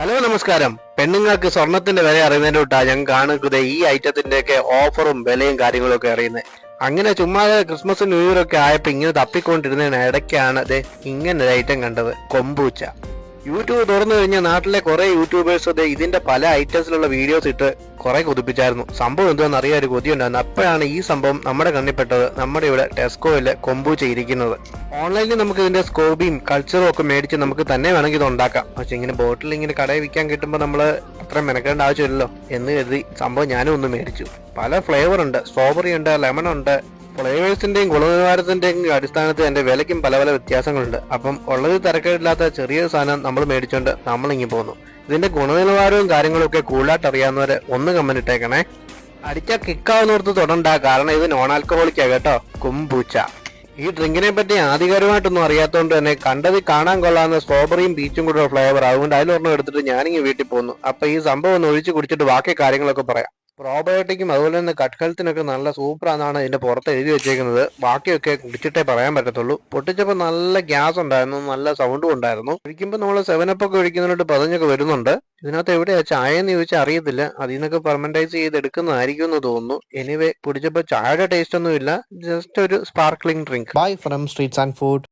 Hello നമസ്കാരം. പെണ്ണുങ്ങൾക്ക് സ്വർണത്തിന്റെ വില അറിയുന്നതിന്റെ തൊട്ടാ ഞങ്ങൾ കാണുന്നത് ഈ ഐറ്റത്തിന്റെ ഒക്കെ ഓഫറും വിലയും കാര്യങ്ങളും ഒക്കെ അറിയുന്നത്. അങ്ങനെ ചുമ്മാതെ ക്രിസ്മസ് ന്യൂ ഇയർ ഒക്കെ ആയപ്പോ ഇങ്ങനെ തപ്പിക്കൊണ്ടിരുന്നതിന് ഇടയ്ക്കാണ് ഇങ്ങനെ ഒരു ഐറ്റം കണ്ടത്, കൊമ്പൂച്ച. യൂട്യൂബ് തുറന്നു കഴിഞ്ഞാൽ നാട്ടിലെ കുറെ യൂട്യൂബേഴ്സ് ഇതിന്റെ പല ഐറ്റംസിലുള്ള വീഡിയോസ് ഇട്ട് കുറെ കൊതിപ്പിച്ചായിരുന്നു. സംഭവം എന്തുവെന്ന് അറിയാൻ ഒരു കൊതിയുണ്ടായിരുന്നു. അപ്പോഴാണ് ഈ സംഭവം നമ്മുടെ കണ്ണിൽപ്പെട്ടത്. നമ്മുടെ ഇവിടെ ടെസ്കോയില് കൊമ്പൂച്ച ഇരിക്കുന്നത്. ഓൺലൈനിൽ നമുക്ക് ഇതിന്റെ സ്കോബിയും കൾച്ചറും ഒക്കെ മേടിച്ച് നമുക്ക് തന്നെ വേണമെങ്കിൽ ഇത് ഉണ്ടാക്കാം. പക്ഷെ ഇങ്ങനെ ബോട്ടിൽ ഇങ്ങനെ കടയിൽ വിൽക്കാൻ കിട്ടുമ്പോൾ നമ്മൾ അത്ര മെനക്കേണ്ട ആവശ്യമില്ലല്ലോ എന്ന് കരുതി സംഭവം ഞാനും ഒന്ന് മേടിച്ചു. പല ഫ്ലേവർ ഉണ്ട്, സ്ട്രോബെറി ഉണ്ട്, ലെമൺ ഉണ്ട്. ഫ്ലേവേഴ്സിന്റെയും ഗുണനിലവാരത്തിന്റെയും അടിസ്ഥാനത്തിൽ എന്റെ വിലയ്ക്കും പല പല വ്യത്യാസങ്ങളുണ്ട്. അപ്പം ഉള്ളത് തിരക്കേടില്ലാത്ത ചെറിയ സാധനം നമ്മൾ മേടിച്ചോണ്ട് നമ്മളിങ്ങി പോന്നു. ഇതിന്റെ ഗുണനിലവാരവും കാര്യങ്ങളും ഒക്കെ കൂടുതലായിട്ട് അറിയാവുന്നവരെ ഒന്ന് കമന്റ് ഇട്ടേക്കണേ. അടിച്ച കിക്കാവുന്നോർത്ത് തൊടണ്ട, കാരണം ഇത് നോൺ ആൽക്കഹോളിക്കാ കേട്ടോ, കൊമ്പൂച്ച. ഈ ഡ്രിങ്കിനെ പറ്റി ആധികാരികമായിട്ടൊന്നും അറിയാത്തതുകൊണ്ട് തന്നെ കണ്ടത് കാണാൻ കൊള്ളാവുന്ന സ്ട്രോബെറിയും പീച്ചും കൂടെ ഫ്ലേവർ. അതുകൊണ്ട് അതിലൊരെണ്ണം എടുത്തിട്ട് ഞാനിങ്ങ് വീട്ടിൽ പോന്നു. അപ്പൊ ഈ സംഭവം ഒന്ന് ഒഴിച്ച് കുടിച്ചിട്ട് ബാക്കി കാര്യങ്ങളൊക്കെ പറയാം. പ്രോബയോട്ടിക്കും അതുപോലെ തന്നെ കട്ട് ഹെൽത്തിനൊക്കെ നല്ല സൂപ്പറാന്നാണ് ഇതിന്റെ പുറത്ത് എഴുതി വെച്ചേക്കുന്നത്. ബാക്കിയൊക്കെ കുടിച്ചിട്ടേ പറയാൻ പറ്റത്തുള്ളൂ. പൊട്ടിച്ചപ്പോൾ നല്ല ഗ്യാസ് ഉണ്ടായിരുന്നു, നല്ല സൗണ്ടും ഉണ്ടായിരുന്നു. ഒഴിക്കുമ്പോൾ നമ്മൾ 7up ഒക്കെ ഒഴിക്കുന്നതിനോട്ട് പതഞ്ഞൊക്കെ വരുന്നുണ്ട്. ഇതിനകത്ത് എവിടെയാ ചായയെന്ന് ചോദിച്ചാൽ അറിയത്തില്ല. അതിൽ നിന്നൊക്കെ ഫെർമെന്റൈസ് ചെയ്ത് എടുക്കുന്നതായിരിക്കും എന്ന് തോന്നുന്നു. എനിവേ കുടിച്ചപ്പോൾ ചായയുടെ ടേസ്റ്റ് ഒന്നും ഇല്ല, ജസ്റ്റ് ഒരു sparkling drink. Bye from Streets and Food.